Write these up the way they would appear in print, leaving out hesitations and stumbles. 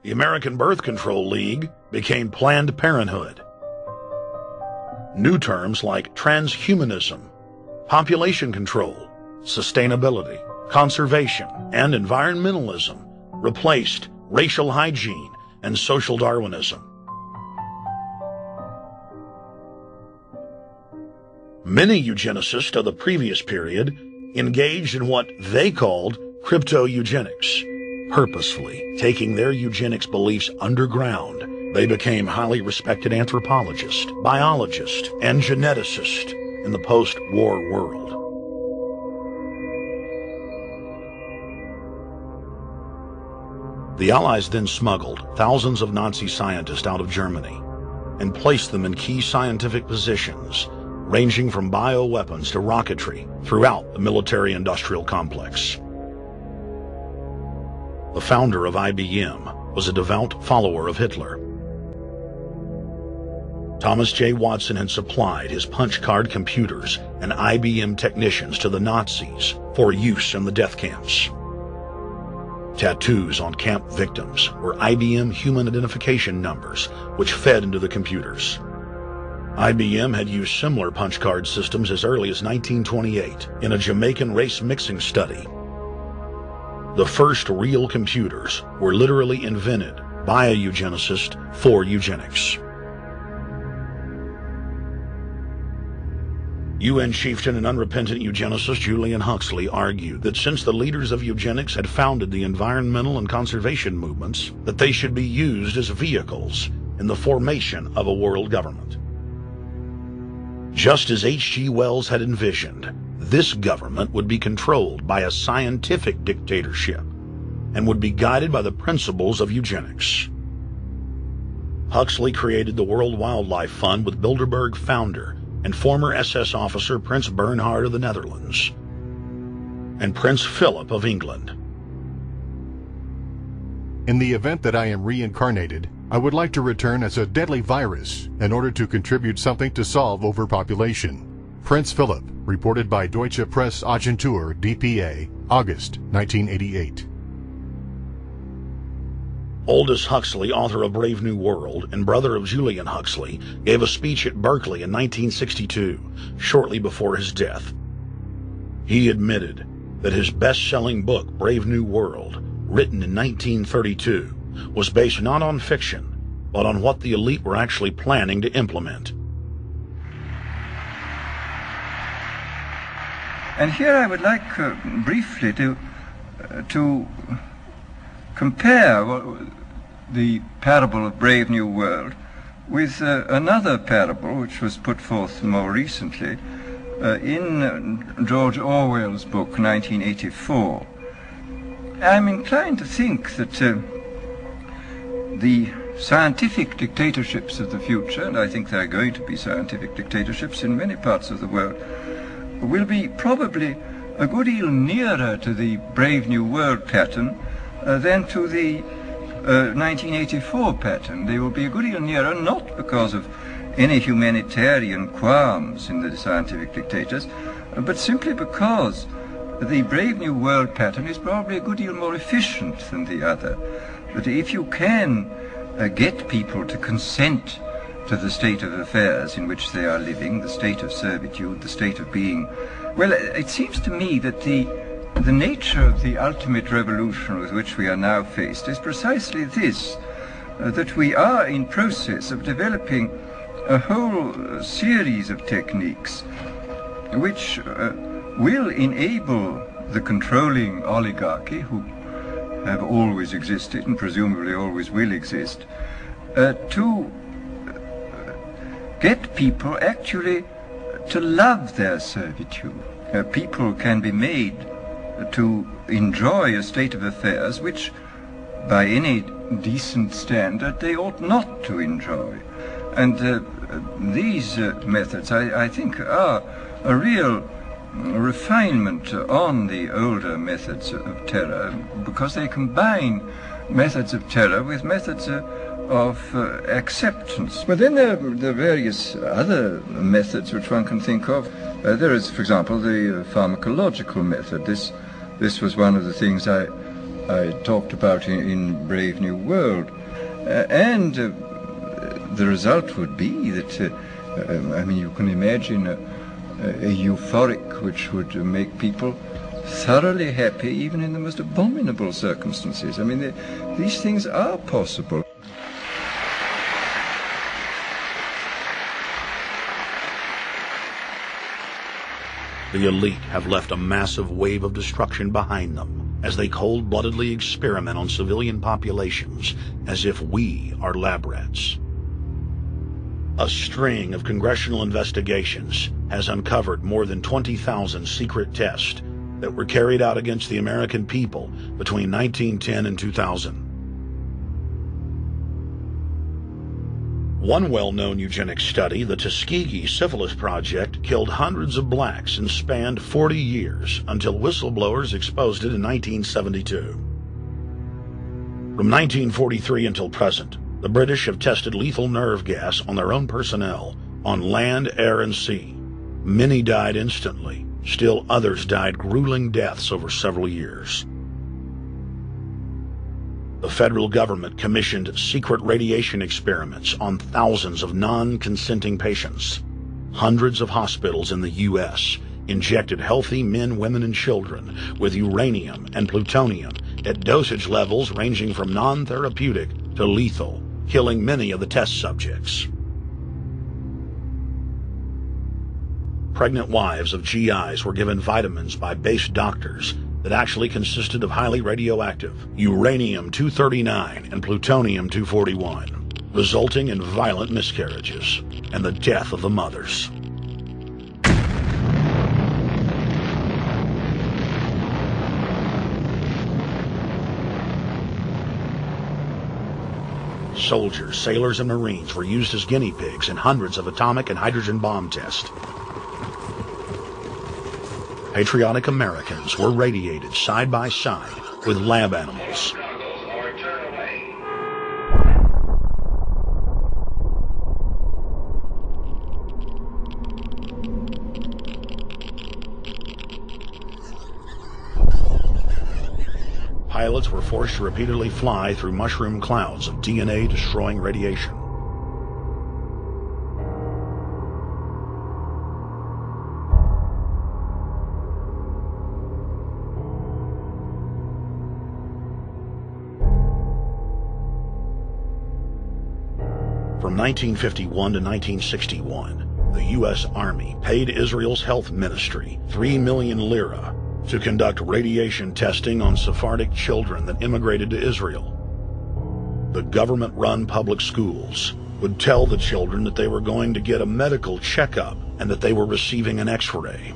The American Birth Control League became Planned Parenthood. New terms like transhumanism, population control, sustainability, conservation, and environmentalism replaced racial hygiene and social Darwinism. Many eugenicists of the previous period engaged in what they called crypto-eugenics. Purposefully taking their eugenics beliefs underground, they became highly respected anthropologists, biologists, and geneticists in the post-war world. The Allies then smuggled thousands of Nazi scientists out of Germany and placed them in key scientific positions, ranging from bioweapons to rocketry throughout the military-industrial complex. The founder of IBM was a devout follower of Hitler. Thomas J. Watson had supplied his punch-card computers and IBM technicians to the Nazis for use in the death camps. Tattoos on camp victims were IBM human identification numbers, which fed into the computers. IBM had used similar punch card systems as early as 1928 in a Jamaican race mixing study. The first real computers were literally invented by a eugenicist for eugenics. UN chieftain and unrepentant eugenicist Julian Huxley argued that since the leaders of eugenics had founded the environmental and conservation movements, that they should be used as vehicles in the formation of a world government. Just as H.G. Wells had envisioned, this government would be controlled by a scientific dictatorship and would be guided by the principles of eugenics. Huxley created the World Wildlife Fund with Bilderberg founder and former SS officer Prince Bernhard of the Netherlands and Prince Philip of England. In the event that I am reincarnated, I would like to return as a deadly virus in order to contribute something to solve overpopulation. Prince Philip, reported by Deutsche Presse-Agentur DPA, August 1988. Aldous Huxley, author of Brave New World and brother of Julian Huxley, gave a speech at Berkeley in 1962, shortly before his death. He admitted that his best-selling book, Brave New World, written in 1932, was based not on fiction, but on what the elite were actually planning to implement. And here I would like briefly to compare the parable of Brave New World with another parable which was put forth more recently in George Orwell's book 1984. I'm inclined to think that the scientific dictatorships of the future, and I think there are going to be scientific dictatorships in many parts of the world, will be probably a good deal nearer to the Brave New World pattern than to the 1984 pattern. They will be a good deal nearer, not because of any humanitarian qualms in the scientific dictators, but simply because the Brave New World pattern is probably a good deal more efficient than the other. But if you can get people to consent to the state of affairs in which they are living, the state of servitude, the state of being, well, it seems to me that the nature of the ultimate revolution with which we are now faced is precisely this, that we are in process of developing a whole series of techniques which will enable the controlling oligarchy, who have always existed and presumably always will exist, to get people actually to love their servitude. People can be made to enjoy a state of affairs which, by any decent standard, they ought not to enjoy. And these methods, I think, are a real refinement on the older methods of terror, because they combine methods of terror with methods of acceptance. But then there are various other methods which one can think of. There is, for example, the pharmacological method. This was one of the things I I talked about in Brave New World. And the result would be that, I mean, you can imagine a euphoric which would make people thoroughly happy even in the most abominable circumstances. I mean, these things are possible. The elite have left a massive wave of destruction behind them as they cold-bloodedly experiment on civilian populations as if we are lab rats. A string of congressional investigations has uncovered more than 20,000 secret tests that were carried out against the American people between 1910 and 2000. One well-known eugenics study, the Tuskegee Syphilis Project, killed hundreds of blacks and spanned 40 years until whistleblowers exposed it in 1972. From 1943 until present, the British have tested lethal nerve gas on their own personnel, on land, air, and sea. Many died instantly. Still others died grueling deaths over several years. The federal government commissioned secret radiation experiments on thousands of non-consenting patients. Hundreds of hospitals in the U.S. injected healthy men, women, and children with uranium and plutonium at dosage levels ranging from non-therapeutic to lethal, killing many of the test subjects. Pregnant wives of GIs were given vitamins by base doctors that actually consisted of highly radioactive uranium-239 and plutonium-241, resulting in violent miscarriages and the death of the mothers. Soldiers, sailors, and Marines were used as guinea pigs in hundreds of atomic and hydrogen bomb tests. Patriotic Americans were radiated side by side with lab animals. Pilots were forced to repeatedly fly through mushroom clouds of DNA-destroying radiation. From 1951 to 1961, the U.S. Army paid Israel's health ministry 3 million lira to conduct radiation testing on Sephardic children that immigrated to Israel. The government-run public schools would tell the children that they were going to get a medical checkup and that they were receiving an X-ray.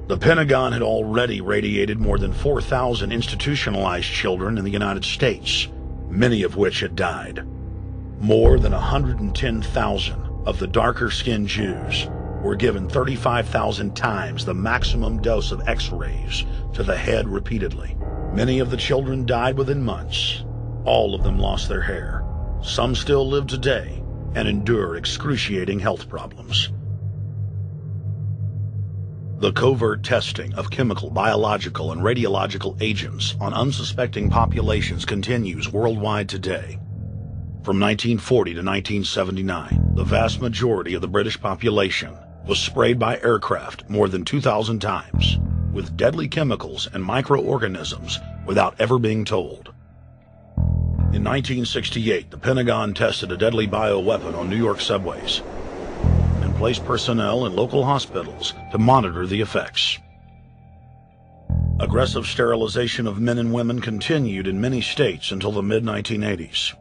The Pentagon had already radiated more than 4,000 institutionalized children in the United States, many of which had died. More than 110,000 of the darker-skinned Jews were given 35,000 times the maximum dose of X-rays to the head repeatedly. Many of the children died within months. All of them lost their hair. Some still live today and endure excruciating health problems. The covert testing of chemical, biological, and radiological agents on unsuspecting populations continues worldwide today. From 1940 to 1979, the vast majority of the British population was sprayed by aircraft more than 2,000 times with deadly chemicals and microorganisms without ever being told. In 1968, the Pentagon tested a deadly bioweapon on New York subways and placed personnel in local hospitals to monitor the effects. Aggressive sterilization of men and women continued in many states until the mid-1980s.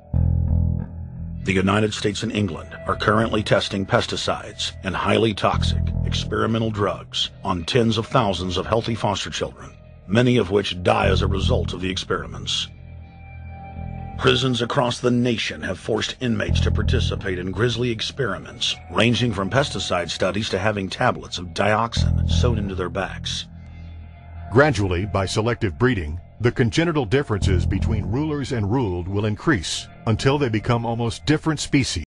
The United States and England are currently testing pesticides and highly toxic experimental drugs on tens of thousands of healthy foster children, many of which die as a result of the experiments. Prisons across the nation have forced inmates to participate in grisly experiments, ranging from pesticide studies to having tablets of dioxin sewn into their backs. Gradually, by selective breeding, the congenital differences between rulers and ruled will increase until they become almost different species.